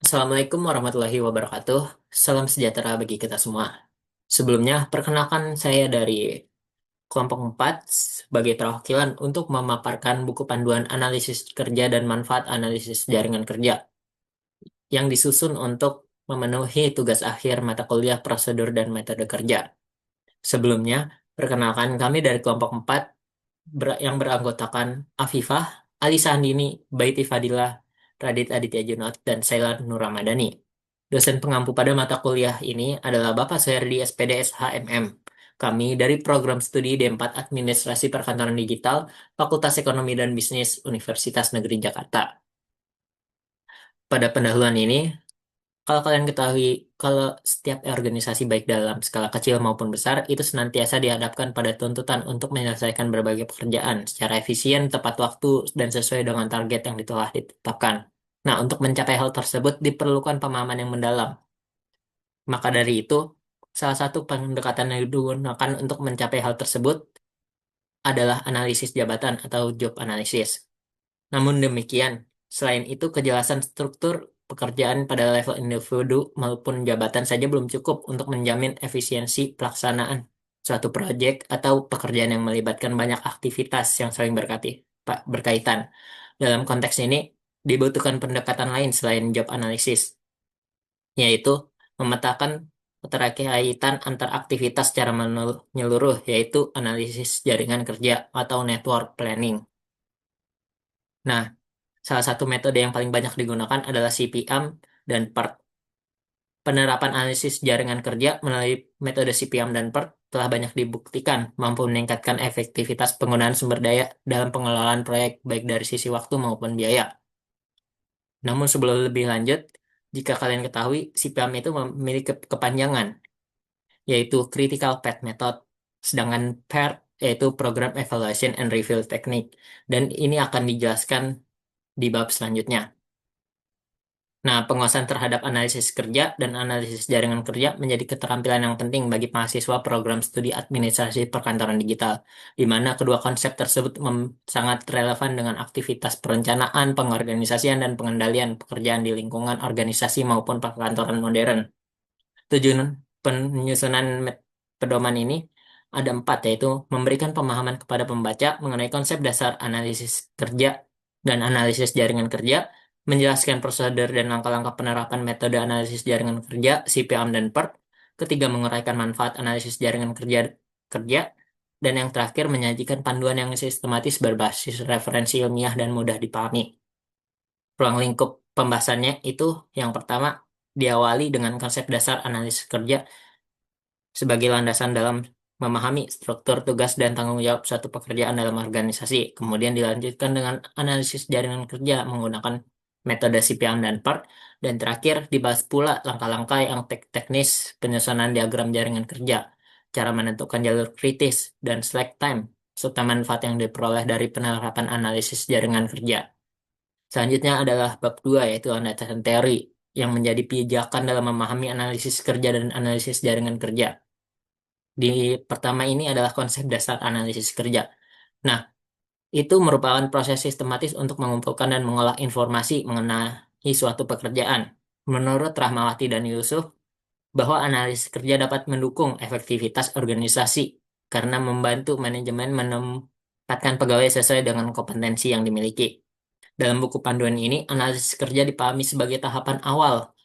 Assalamualaikum warahmatullahi wabarakatuh. Salam sejahtera bagi kita semua. Sebelumnya, perkenalkan saya dari kelompok 4 sebagai perwakilan untuk memaparkan buku panduan analisis kerja dan manfaat analisis jaringan kerja yang disusun untuk memenuhi tugas akhir mata kuliah prosedur dan metode kerja. Sebelumnya, perkenalkan kami dari kelompok 4 yang beranggotakan Afifah, Alisa Andini, Baiti Fadilah, Radit Aditya Junot, dan Sheila Nur Ramadhani. Dosen pengampu pada mata kuliah ini adalah Bapak Suherdi SPDS HMM. Kami dari program studi D4 Administrasi Perkantoran Digital, Fakultas Ekonomi dan Bisnis Universitas Negeri Jakarta. Pada pendahuluan ini, kalau kalian ketahui, kalau setiap organisasi baik dalam skala kecil maupun besar, itu senantiasa dihadapkan pada tuntutan untuk menyelesaikan berbagai pekerjaan secara efisien, tepat waktu, dan sesuai dengan target yang telah ditetapkan. Nah, untuk mencapai hal tersebut diperlukan pemahaman yang mendalam. Maka dari itu, salah satu pendekatan yang digunakan untuk mencapai hal tersebut adalah analisis jabatan atau job analysis. Namun demikian, selain itu kejelasan struktur pekerjaan pada level individu maupun jabatan saja belum cukup untuk menjamin efisiensi pelaksanaan suatu proyek atau pekerjaan yang melibatkan banyak aktivitas yang saling berkaitan. Dalam konteks ini, dibutuhkan pendekatan lain selain job analysis, yaitu memetakan keterkaitan antar aktivitas secara menyeluruh, yaitu analisis jaringan kerja atau network planning. Nah, salah satu metode yang paling banyak digunakan adalah CPM dan PERT. Penerapan analisis jaringan kerja melalui metode CPM dan PERT telah banyak dibuktikan mampu meningkatkan efektivitas penggunaan sumber daya dalam pengelolaan proyek baik dari sisi waktu maupun biaya. Namun sebelum lebih lanjut, jika kalian ketahui, CPM itu memiliki kepanjangan, yaitu Critical Path Method, sedangkan PERT yaitu Program Evaluation and Review Technique, dan ini akan dijelaskan di bab selanjutnya. Nah, penguasaan terhadap analisis kerja dan analisis jaringan kerja menjadi keterampilan yang penting bagi mahasiswa program studi administrasi perkantoran digital, di mana kedua konsep tersebut sangat relevan dengan aktivitas perencanaan, pengorganisasian, dan pengendalian pekerjaan di lingkungan organisasi maupun perkantoran modern. Tujuan penyusunan pedoman ini ada empat, yaitu memberikan pemahaman kepada pembaca mengenai konsep dasar analisis kerja dan analisis jaringan kerja, menjelaskan prosedur dan langkah-langkah penerapan metode analisis jaringan kerja, CPM dan PERT. Ketiga, menguraikan manfaat analisis jaringan kerja, kerja, dan yang terakhir menyajikan panduan yang sistematis berbasis referensi ilmiah dan mudah dipahami. Ruang lingkup pembahasannya itu yang pertama diawali dengan konsep dasar analisis kerja sebagai landasan dalam memahami struktur tugas dan tanggung jawab suatu pekerjaan dalam organisasi. Kemudian dilanjutkan dengan analisis jaringan kerja menggunakan metode CPM dan PERT. Dan terakhir dibahas pula langkah-langkah yang teknis penyusunan diagram jaringan kerja, cara menentukan jalur kritis, dan slack time, serta manfaat yang diperoleh dari penerapan analisis jaringan kerja. Selanjutnya adalah bab 2, yaitu landasan teori yang menjadi pijakan dalam memahami analisis kerja dan analisis jaringan kerja. Di pertama ini adalah konsep dasar analisis kerja. Nah, itu merupakan proses sistematis untuk mengumpulkan dan mengolah informasi mengenai suatu pekerjaan. Menurut Rahmawati dan Yusuf, bahwa analisis kerja dapat mendukung efektivitas organisasi karena membantu manajemen menempatkan pegawai sesuai dengan kompetensi yang dimiliki. Dalam buku panduan ini, analisis kerja dipahami sebagai tahapan awal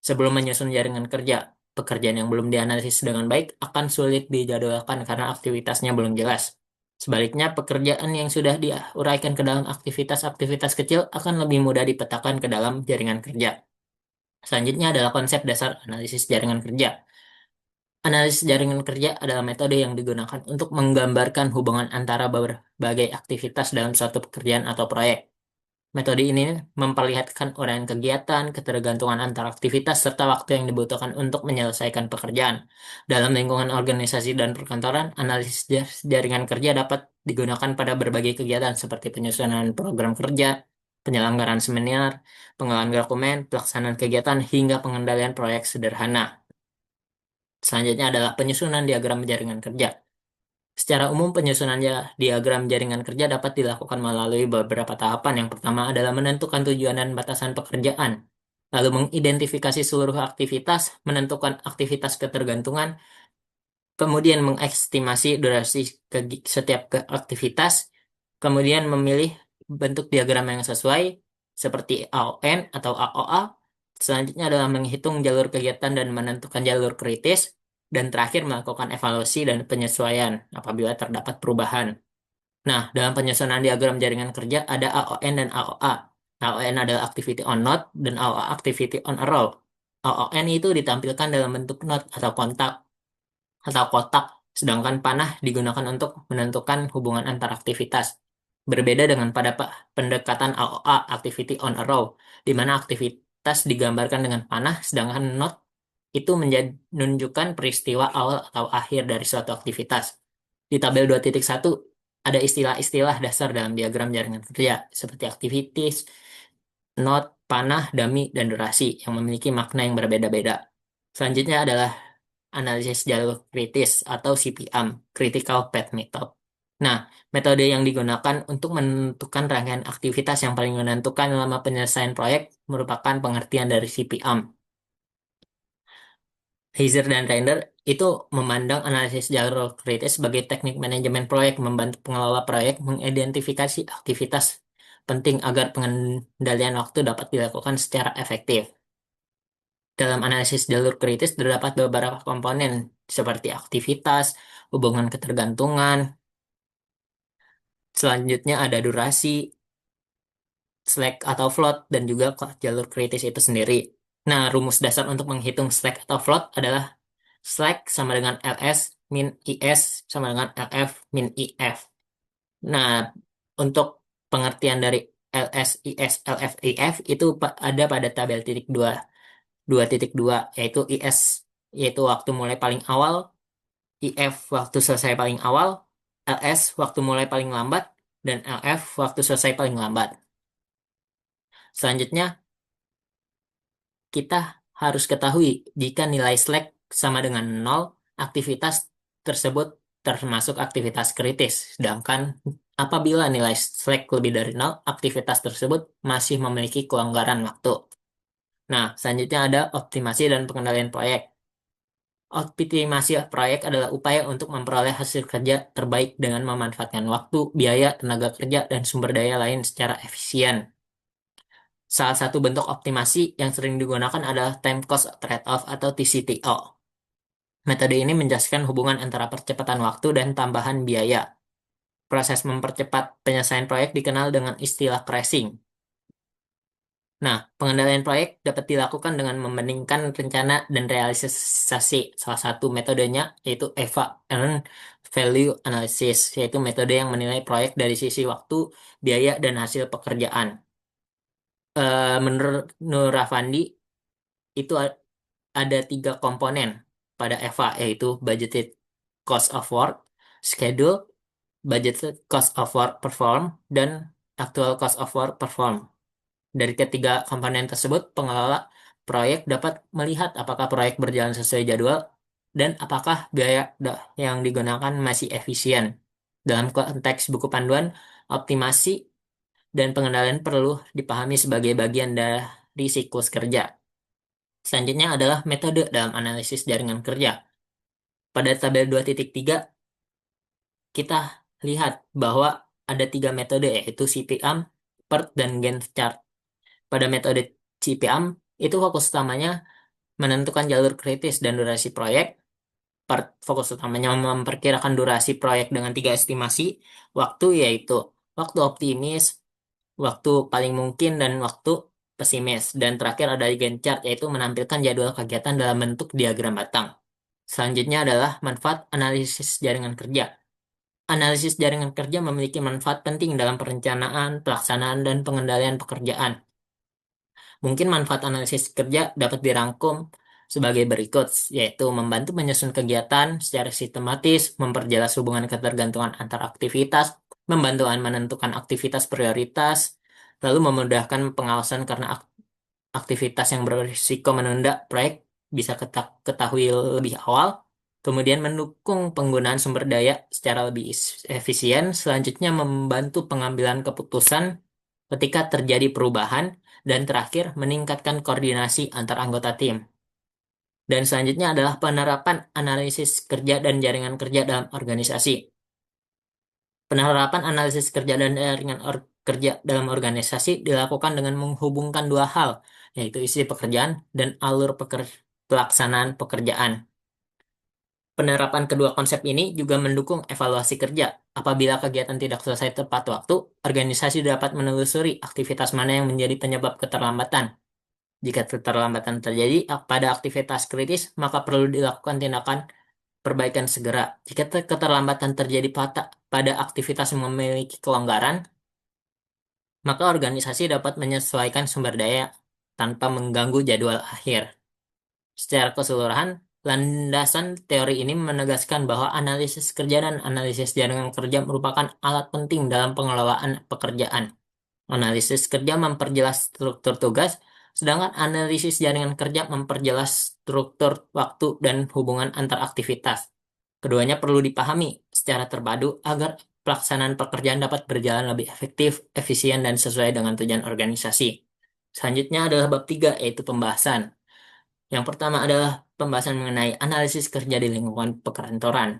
sebelum menyusun jaringan kerja. Pekerjaan yang belum dianalisis dengan baik akan sulit dijadwalkan karena aktivitasnya belum jelas. Sebaliknya, pekerjaan yang sudah diuraikan ke dalam aktivitas-aktivitas kecil akan lebih mudah dipetakan ke dalam jaringan kerja. Selanjutnya adalah konsep dasar analisis jaringan kerja. Analisis jaringan kerja adalah metode yang digunakan untuk menggambarkan hubungan antara berbagai aktivitas dalam suatu pekerjaan atau proyek. Metode ini memperlihatkan uraian kegiatan, ketergantungan antar aktivitas, serta waktu yang dibutuhkan untuk menyelesaikan pekerjaan. Dalam lingkungan organisasi dan perkantoran, analisis jaringan kerja dapat digunakan pada berbagai kegiatan seperti penyusunan program kerja, penyelenggaraan seminar, pengolahan dokumen, pelaksanaan kegiatan, hingga pengendalian proyek sederhana. Selanjutnya adalah penyusunan diagram jaringan kerja. Secara umum, penyusunan diagram jaringan kerja dapat dilakukan melalui beberapa tahapan. Yang pertama adalah menentukan tujuan dan batasan pekerjaan. lalu mengidentifikasi seluruh aktivitas, menentukan aktivitas ketergantungan, kemudian mengestimasi durasi setiap aktivitas, kemudian memilih bentuk diagram yang sesuai seperti AON atau AOA. Selanjutnya adalah menghitung jalur kegiatan dan menentukan jalur kritis, dan terakhir melakukan evaluasi dan penyesuaian apabila terdapat perubahan. Nah, dalam penyusunan diagram jaringan kerja ada AON dan AOA. AON adalah activity on node dan AOA activity on a row. AON itu ditampilkan dalam bentuk node atau kontak atau kotak, sedangkan panah digunakan untuk menentukan hubungan antar aktivitas. Berbeda dengan pada pendekatan AOA, activity on a row, di mana aktivitas digambarkan dengan panah, sedangkan node itu menunjukkan peristiwa awal atau akhir dari suatu aktivitas. Di tabel 2.1 ada istilah-istilah dasar dalam diagram jaringan kerja, seperti activities, node, panah, dummy, dan durasi yang memiliki makna yang berbeda-beda. Selanjutnya adalah analisis jalur kritis atau CPM, Critical Path Method. Nah, metode yang digunakan untuk menentukan rangkaian aktivitas yang paling menentukan lama penyelesaian proyek merupakan pengertian dari CPM. Heiser dan Render itu memandang analisis jalur kritis sebagai teknik manajemen proyek, membantu pengelola proyek mengidentifikasi aktivitas penting agar pengendalian waktu dapat dilakukan secara efektif. Dalam analisis jalur kritis terdapat beberapa komponen seperti aktivitas, hubungan ketergantungan, selanjutnya ada durasi, slack atau float, dan juga jalur kritis itu sendiri. Nah, rumus dasar untuk menghitung slack atau float adalah slack sama dengan ls min is sama dengan lf min if. Nah, untuk pengertian dari ls, is, lf, if itu ada pada tabel titik 2, 2.2, yaitu is yaitu waktu mulai paling awal, if waktu selesai paling awal, ls waktu mulai paling lambat, dan lf waktu selesai paling lambat. Selanjutnya, kita harus ketahui jika nilai slack sama dengan 0, aktivitas tersebut termasuk aktivitas kritis. Sedangkan apabila nilai slack lebih dari 0, aktivitas tersebut masih memiliki kelonggaran waktu. Nah, selanjutnya ada optimasi dan pengendalian proyek. Optimasi proyek adalah upaya untuk memperoleh hasil kerja terbaik dengan memanfaatkan waktu, biaya, tenaga kerja, dan sumber daya lain secara efisien. Salah satu bentuk optimasi yang sering digunakan adalah time cost trade-off atau TCTO. Metode ini menjelaskan hubungan antara percepatan waktu dan tambahan biaya. Proses mempercepat penyelesaian proyek dikenal dengan istilah pricing. Nah, pengendalian proyek dapat dilakukan dengan membandingkan rencana dan realisasi. Salah satu metodenya yaitu EVA, Earned Value Analysis, yaitu metode yang menilai proyek dari sisi waktu, biaya, dan hasil pekerjaan. Menurut Nur Rafandi, itu ada 3 komponen pada EVA, yaitu Budgeted Cost of Work, Schedule, Budgeted Cost of Work Perform, dan Actual Cost of Work Perform. Dari ketiga komponen tersebut, pengelola proyek dapat melihat apakah proyek berjalan sesuai jadwal dan apakah biaya yang digunakan masih efisien. Dalam konteks buku panduan, optimasi dan pengendalian perlu dipahami sebagai bagian dari siklus kerja. Selanjutnya adalah metode dalam analisis jaringan kerja. Pada tabel 2.3, kita lihat bahwa ada 3 metode, yaitu CPM, PERT, dan Gantt chart. Pada metode CPM, itu fokus utamanya menentukan jalur kritis dan durasi proyek. PERT fokus utamanya memperkirakan durasi proyek dengan 3 estimasi waktu, yaitu waktu optimis, waktu paling mungkin, dan waktu pesimis. Dan terakhir ada Gantt chart, yaitu menampilkan jadwal kegiatan dalam bentuk diagram batang. Selanjutnya adalah manfaat analisis jaringan kerja. Analisis jaringan kerja memiliki manfaat penting dalam perencanaan, pelaksanaan, dan pengendalian pekerjaan. Mungkin manfaat analisis kerja dapat dirangkum sebagai berikut, yaitu membantu menyusun kegiatan secara sistematis, memperjelas hubungan ketergantungan antar aktivitas, membantu menentukan aktivitas prioritas, lalu memudahkan pengawasan karena aktivitas yang berisiko menunda proyek bisa ketahui lebih awal, kemudian mendukung penggunaan sumber daya secara lebih efisien, selanjutnya membantu pengambilan keputusan ketika terjadi perubahan, Dan terakhir, meningkatkan koordinasi antar anggota tim. Dan selanjutnya adalah penerapan analisis kerja dan jaringan kerja dalam organisasi. Penerapan analisis kerja dan jaringan kerja dalam organisasi dilakukan dengan menghubungkan dua hal, yaitu isi pekerjaan dan alur pelaksanaan pekerjaan. Penerapan kedua konsep ini juga mendukung evaluasi kerja. Apabila kegiatan tidak selesai tepat waktu, organisasi dapat menelusuri aktivitas mana yang menjadi penyebab keterlambatan. Jika keterlambatan terjadi pada aktivitas kritis, maka perlu dilakukan tindakan perbaikan segera. Jika keterlambatan terjadi pada aktivitas yang memiliki kelonggaran, maka organisasi dapat menyesuaikan sumber daya tanpa mengganggu jadwal akhir. Secara keseluruhan, landasan teori ini menegaskan bahwa analisis kerja dan analisis jaringan kerja merupakan alat penting dalam pengelolaan pekerjaan. Analisis kerja memperjelas struktur tugas, sedangkan analisis jaringan kerja memperjelas struktur waktu dan hubungan antar aktivitas. Keduanya perlu dipahami secara terpadu agar pelaksanaan pekerjaan dapat berjalan lebih efektif, efisien, dan sesuai dengan tujuan organisasi. Selanjutnya adalah bab 3, yaitu pembahasan. Yang pertama adalah pembahasan mengenai analisis kerja di lingkungan perkantoran.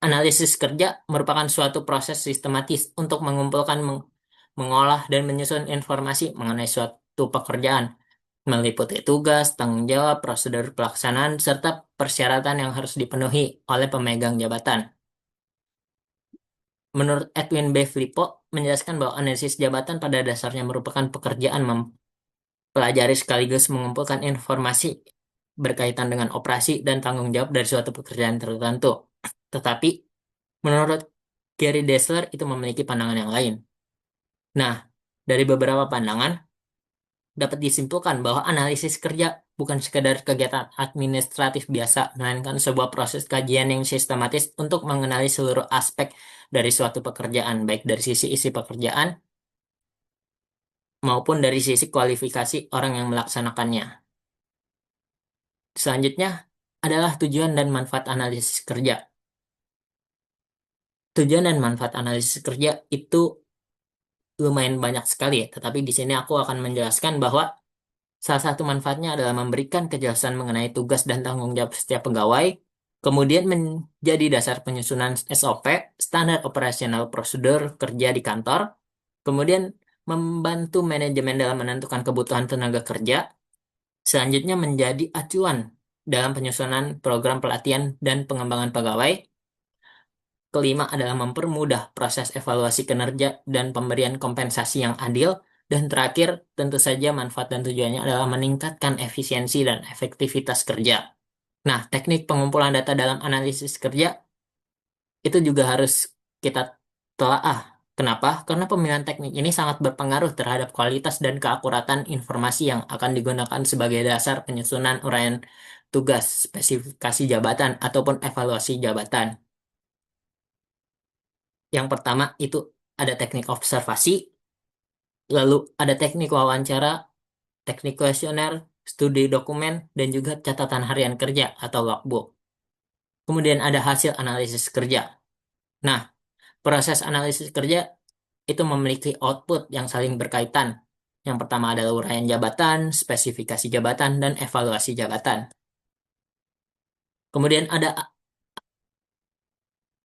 Analisis kerja merupakan suatu proses sistematis untuk mengumpulkan, mengolah, dan menyusun informasi mengenai suatu pekerjaan, meliputi tugas, tanggung jawab, prosedur pelaksanaan, serta persyaratan yang harus dipenuhi oleh pemegang jabatan. Menurut Edwin B. Filippo, menjelaskan bahwa analisis jabatan pada dasarnya merupakan pekerjaan mempelajari sekaligus mengumpulkan informasi berkaitan dengan operasi dan tanggung jawab dari suatu pekerjaan tertentu. Tetapi, menurut Gary Dessler itu memiliki pandangan yang lain. Nah, dari beberapa pandangan, dapat disimpulkan bahwa analisis kerja bukan sekedar kegiatan administratif biasa, melainkan sebuah proses kajian yang sistematis untuk mengenali seluruh aspek dari suatu pekerjaan, baik dari sisi isi pekerjaan maupun dari sisi kualifikasi orang yang melaksanakannya. Selanjutnya adalah tujuan dan manfaat analisis kerja. Tujuan dan manfaat analisis kerja itu lumayan banyak sekali ya, tetapi di sini aku akan menjelaskan bahwa salah satu manfaatnya adalah memberikan kejelasan mengenai tugas dan tanggung jawab setiap pegawai, kemudian menjadi dasar penyusunan SOP, standar operasional prosedur kerja di kantor, kemudian membantu manajemen dalam menentukan kebutuhan tenaga kerja, selanjutnya menjadi acuan dalam penyusunan program pelatihan dan pengembangan pegawai. Kelima adalah mempermudah proses evaluasi kinerja dan pemberian kompensasi yang adil. Dan terakhir, tentu saja manfaat dan tujuannya adalah meningkatkan efisiensi dan efektivitas kerja. Nah, teknik pengumpulan data dalam analisis kerja itu juga harus kita telaah. Kenapa? Karena pemilihan teknik ini sangat berpengaruh terhadap kualitas dan keakuratan informasi yang akan digunakan sebagai dasar penyusunan uraian tugas, spesifikasi jabatan, ataupun evaluasi jabatan. Yang pertama itu ada teknik observasi, lalu ada teknik wawancara, teknik kuesioner, studi dokumen, dan juga catatan harian kerja atau logbook. Kemudian ada hasil analisis kerja. Nah, proses analisis kerja itu memiliki output yang saling berkaitan. Yang pertama adalah uraian jabatan, spesifikasi jabatan, dan evaluasi jabatan. Kemudian ada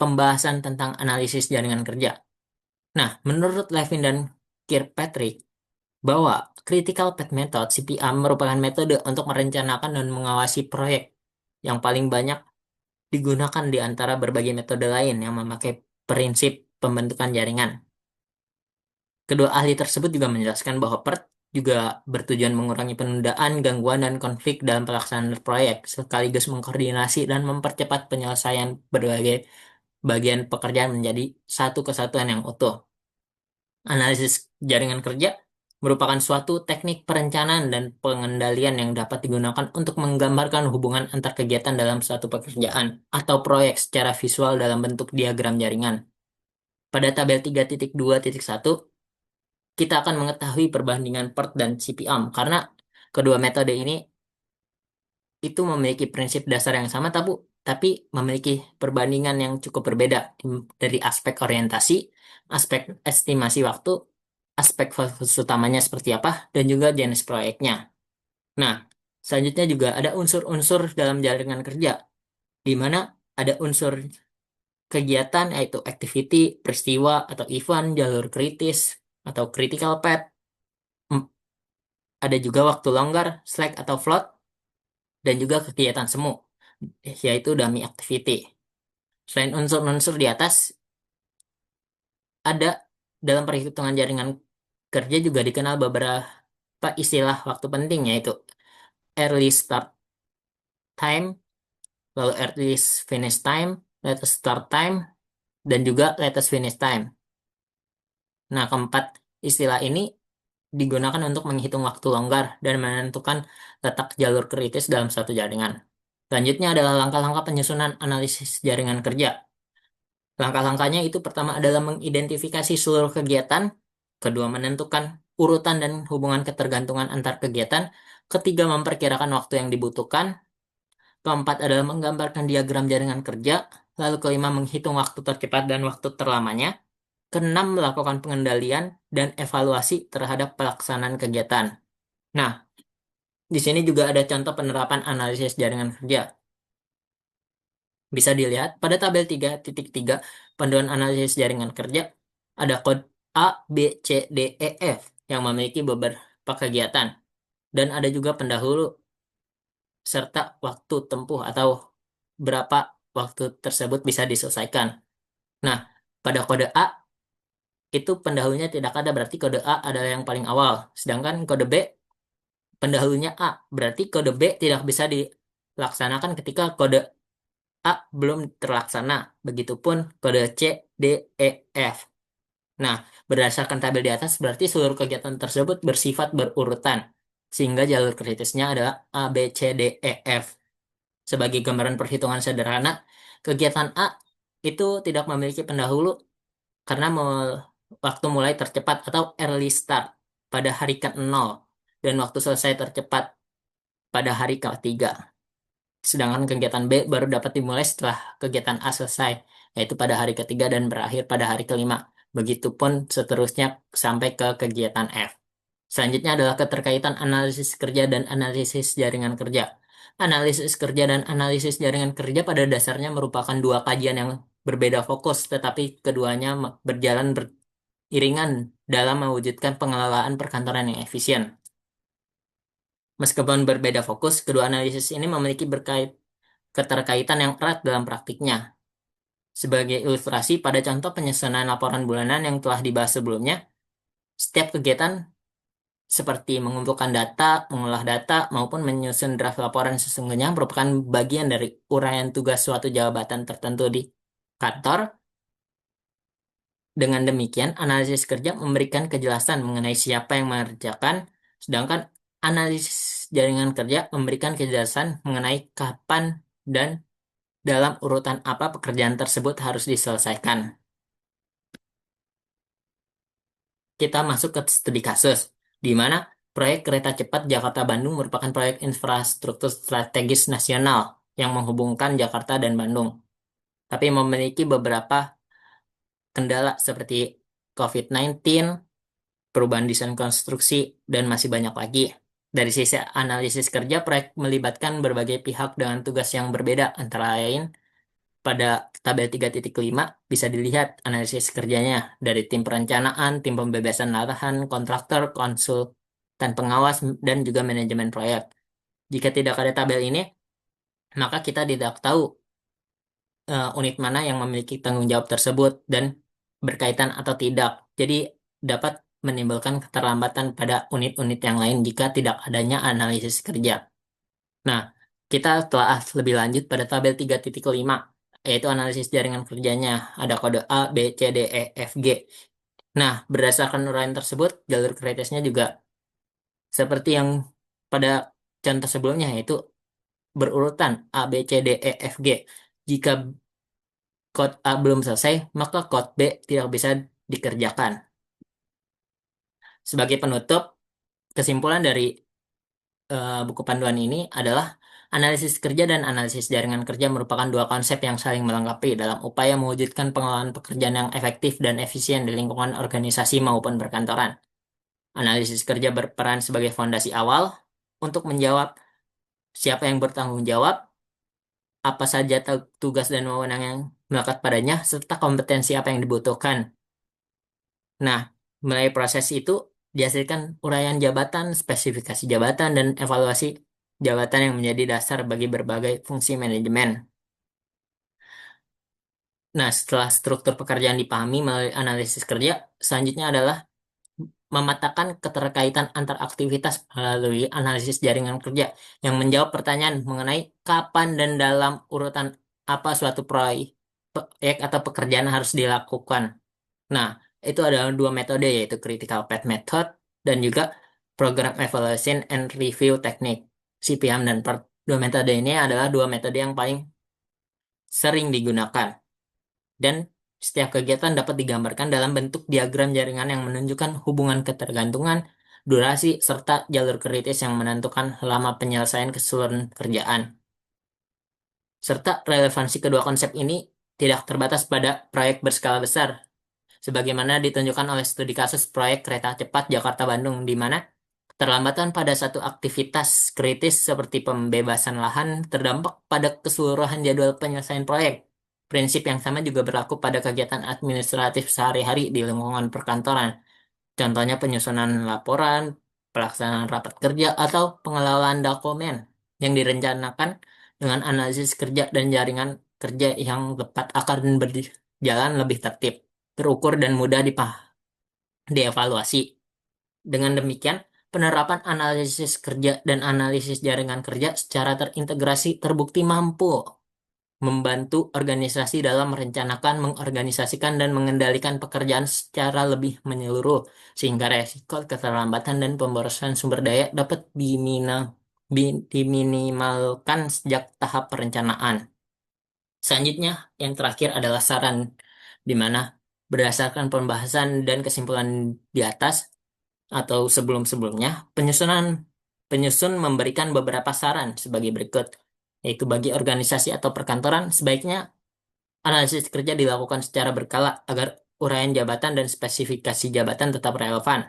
pembahasan tentang analisis jaringan kerja. Nah, menurut Levin dan Kirkpatrick, bahwa Critical Path Method (CPM) merupakan metode untuk merencanakan dan mengawasi proyek yang paling banyak digunakan di antara berbagai metode lain yang memakai prinsip pembentukan jaringan. Kedua ahli tersebut juga menjelaskan bahwa PERT juga bertujuan mengurangi penundaan, gangguan, dan konflik dalam pelaksanaan proyek, sekaligus mengkoordinasi dan mempercepat penyelesaian berbagai bagian pekerjaan menjadi satu kesatuan yang utuh. Analisis jaringan kerja merupakan suatu teknik perencanaan dan pengendalian yang dapat digunakan untuk menggambarkan hubungan antar kegiatan dalam suatu pekerjaan atau proyek secara visual dalam bentuk diagram jaringan. Pada tabel 3.2.1, kita akan mengetahui perbandingan PERT dan CPM karena kedua metode ini itu memiliki prinsip dasar yang sama tapi memiliki perbandingan yang cukup berbeda dari aspek orientasi, aspek estimasi waktu, aspek fokus utamanya seperti apa, dan juga jenis proyeknya. Nah, selanjutnya juga ada unsur-unsur dalam jaringan kerja, di mana ada unsur kegiatan yaitu activity, peristiwa atau event, jalur kritis atau critical path. Hmm, Ada juga waktu longgar, slack atau float, dan juga kegiatan semu, yaitu dummy activity. Selain unsur-unsur di atas, ada dalam perhitungan jaringan kerja juga dikenal beberapa istilah waktu penting, yaitu early start time, lalu early finish time, latest start time, dan juga latest finish time. Nah, keempat istilah ini digunakan untuk menghitung waktu longgar dan menentukan letak jalur kritis dalam suatu jaringan. Selanjutnya adalah langkah-langkah penyusunan analisis jaringan kerja. Langkah-langkahnya itu pertama adalah mengidentifikasi seluruh kegiatan, kedua menentukan urutan dan hubungan ketergantungan antar kegiatan, ketiga memperkirakan waktu yang dibutuhkan, keempat adalah menggambarkan diagram jaringan kerja, lalu kelima menghitung waktu tercepat dan waktu terlamanya, keenam melakukan pengendalian dan evaluasi terhadap pelaksanaan kegiatan. Nah, di sini juga ada contoh penerapan analisis jaringan kerja. Bisa dilihat pada tabel 3.3 panduan analisis jaringan kerja, ada kode A, B, C, D, E, F yang memiliki beberapa kegiatan. Dan ada juga pendahulu serta waktu tempuh atau berapa waktu tersebut bisa diselesaikan. Nah, pada kode A itu pendahulunya tidak ada, berarti kode A adalah yang paling awal. Sedangkan kode B pendahulunya A, berarti kode B tidak bisa dilaksanakan ketika kode A belum terlaksana. Begitupun kode C, D, E, F. Nah, berdasarkan tabel di atas, berarti seluruh kegiatan tersebut bersifat berurutan. Sehingga jalur kritisnya adalah A, B, C, D, E, F. Sebagai gambaran perhitungan sederhana, kegiatan A itu tidak memiliki pendahulu karena waktu mulai tercepat atau early start pada hari ke-0 dan waktu selesai tercepat pada hari ke-3. Sedangkan kegiatan B baru dapat dimulai setelah kegiatan A selesai, yaitu pada hari ketiga dan berakhir pada hari kelima. Begitupun seterusnya sampai ke kegiatan F. Selanjutnya adalah keterkaitan analisis kerja dan analisis jaringan kerja. Analisis kerja dan analisis jaringan kerja pada dasarnya merupakan dua kajian yang berbeda fokus, tetapi keduanya berjalan beriringan dalam mewujudkan pengelolaan perkantoran yang efisien. Meskipun berbeda fokus, kedua analisis ini memiliki keterkaitan yang erat dalam praktiknya. Sebagai ilustrasi, pada contoh penyusunan laporan bulanan yang telah dibahas sebelumnya, setiap kegiatan seperti mengumpulkan data, mengolah data, maupun menyusun draft laporan sesungguhnya merupakan bagian dari uraian tugas suatu jabatan tertentu di kantor. Dengan demikian, analisis kerja memberikan kejelasan mengenai siapa yang mengerjakan, sedangkan analisis jaringan kerja memberikan kejelasan mengenai kapan dan dalam urutan apa pekerjaan tersebut harus diselesaikan. Kita masuk ke studi kasus, di mana proyek kereta cepat Jakarta-Bandung merupakan proyek infrastruktur strategis nasional yang menghubungkan Jakarta dan Bandung, tapi memiliki beberapa kendala seperti COVID-19, perubahan desain konstruksi, dan masih banyak lagi. Dari sisi analisis kerja, proyek melibatkan berbagai pihak dengan tugas yang berbeda, antara lain pada tabel 3.5 bisa dilihat analisis kerjanya dari tim perencanaan, tim pembebasan lahan, kontraktor, konsultan pengawas, dan juga manajemen proyek. Jika tidak ada tabel ini, maka kita tidak tahu unit mana yang memiliki tanggung jawab tersebut dan berkaitan atau tidak. Jadi dapat menimbulkan keterlambatan pada unit-unit yang lain jika tidak adanya analisis kerja. Nah, kita telah lebih lanjut pada tabel 3.5, yaitu analisis jaringan kerjanya. Ada kode A, B, C, D, E, F, G. Nah, berdasarkan uraian tersebut, jalur kritisnya juga seperti yang pada contoh sebelumnya, yaitu berurutan A, B, C, D, E, F, G. Jika kode A belum selesai, maka kode B tidak bisa dikerjakan. Sebagai penutup, kesimpulan dari buku panduan ini adalah analisis kerja dan analisis jaringan kerja merupakan dua konsep yang saling melengkapi dalam upaya mewujudkan pengelolaan pekerjaan yang efektif dan efisien di lingkungan organisasi maupun perkantoran. Analisis kerja berperan sebagai fondasi awal untuk menjawab siapa yang bertanggung jawab, apa saja tugas dan wewenang yang melekat padanya, serta kompetensi apa yang dibutuhkan. Nah, mulai proses itu dihasilkan uraian jabatan, spesifikasi jabatan, dan evaluasi jabatan yang menjadi dasar bagi berbagai fungsi manajemen. Nah, setelah struktur pekerjaan dipahami melalui analisis kerja, selanjutnya adalah memetakan keterkaitan antar aktivitas melalui analisis jaringan kerja yang menjawab pertanyaan mengenai kapan dan dalam urutan apa suatu proyek atau pekerjaan harus dilakukan. Nah, itu adalah dua metode yaitu critical path method dan juga program evaluation and review technique CPM dan PERT. Dua metode ini adalah dua metode yang paling sering digunakan dan setiap kegiatan dapat digambarkan dalam bentuk diagram jaringan yang menunjukkan hubungan ketergantungan, durasi, serta jalur kritis yang menentukan lama penyelesaian keseluruhan kerjaan. Serta relevansi kedua konsep ini tidak terbatas pada proyek berskala besar, sebagaimana ditunjukkan oleh studi kasus proyek kereta cepat Jakarta-Bandung, di mana keterlambatan pada satu aktivitas kritis seperti pembebasan lahan terdampak pada keseluruhan jadwal penyelesaian proyek. Prinsip yang sama juga berlaku pada kegiatan administratif sehari-hari di lingkungan perkantoran. Contohnya penyusunan laporan, pelaksanaan rapat kerja, atau pengelolaan dokumen yang direncanakan dengan analisis kerja dan jaringan kerja yang tepat akan berjalan lebih tertib, terukur, dan mudah dievaluasi. Dengan demikian, penerapan analisis kerja dan analisis jaringan kerja secara terintegrasi terbukti mampu membantu organisasi dalam merencanakan, mengorganisasikan, dan mengendalikan pekerjaan secara lebih menyeluruh, sehingga resiko keterlambatan dan pemborosan sumber daya dapat diminimalkan sejak tahap perencanaan. Selanjutnya, yang terakhir adalah saran, di mana berdasarkan pembahasan dan kesimpulan di atas, atau sebelum-sebelumnya, penyusun memberikan beberapa saran sebagai berikut, yaitu bagi organisasi atau perkantoran, sebaiknya analisis kerja dilakukan secara berkala agar uraian jabatan dan spesifikasi jabatan tetap relevan.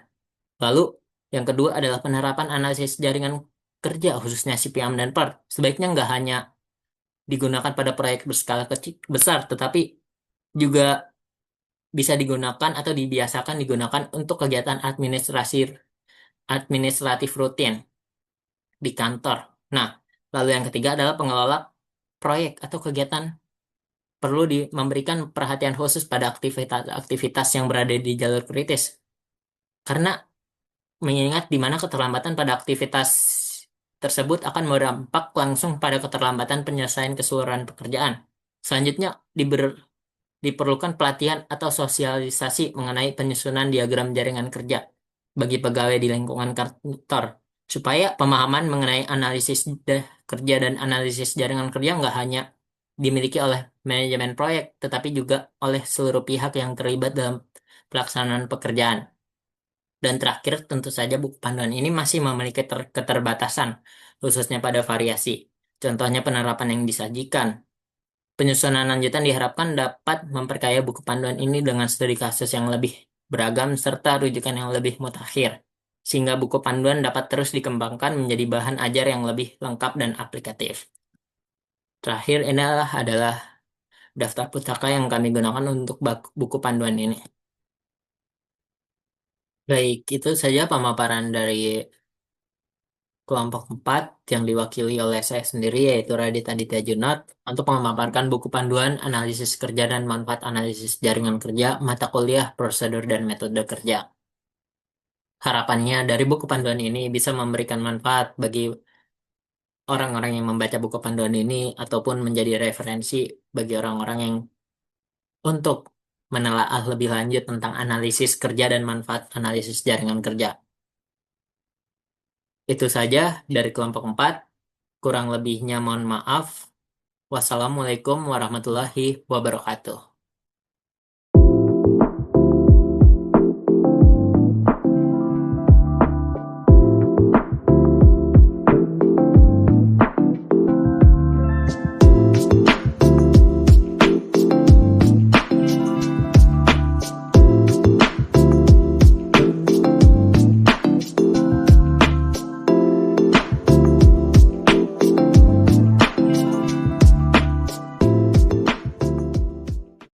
Lalu, yang kedua adalah penerapan analisis jaringan kerja, khususnya CPM dan PERT. Sebaiknya nggak hanya digunakan pada proyek berskala kecil, besar, tetapi juga bisa digunakan atau dibiasakan digunakan untuk kegiatan administratif rutin di kantor. Nah, lalu yang ketiga adalah pengelola proyek atau kegiatan perlu memberikan perhatian khusus pada aktivitas-aktivitas yang berada di jalur kritis. Karena mengingat di mana keterlambatan pada aktivitas tersebut akan berdampak langsung pada keterlambatan penyelesaian keseluruhan pekerjaan. Selanjutnya, diperlukan pelatihan atau sosialisasi mengenai penyusunan diagram jaringan kerja bagi pegawai di lingkungan kantor, supaya pemahaman mengenai kerja dan analisis jaringan kerja nggak hanya dimiliki oleh manajemen proyek, tetapi juga oleh seluruh pihak yang terlibat dalam pelaksanaan pekerjaan. Dan terakhir, tentu saja buku panduan ini masih memiliki keterbatasan, khususnya pada variasi. Contohnya penerapan yang disajikan. Penyusunan lanjutan diharapkan dapat memperkaya buku panduan ini dengan studi kasus yang lebih beragam serta rujukan yang lebih mutakhir, sehingga buku panduan dapat terus dikembangkan menjadi bahan ajar yang lebih lengkap dan aplikatif. Terakhir, adalah daftar pustaka yang kami gunakan untuk buku panduan ini. Baik, itu saja pemaparan dari kelompok 4 yang diwakili oleh saya sendiri yaitu Radit Aditya Junot untuk memaparkan buku panduan analisis kerja dan manfaat analisis jaringan kerja, mata kuliah, prosedur, dan metode kerja. Harapannya dari buku panduan ini bisa memberikan manfaat bagi orang-orang yang membaca buku panduan ini ataupun menjadi referensi bagi orang-orang yang untuk menelaah lebih lanjut tentang analisis kerja dan manfaat analisis jaringan kerja. Itu saja dari kelompok 4. Kurang lebihnya mohon maaf. Wassalamualaikum warahmatullahi wabarakatuh.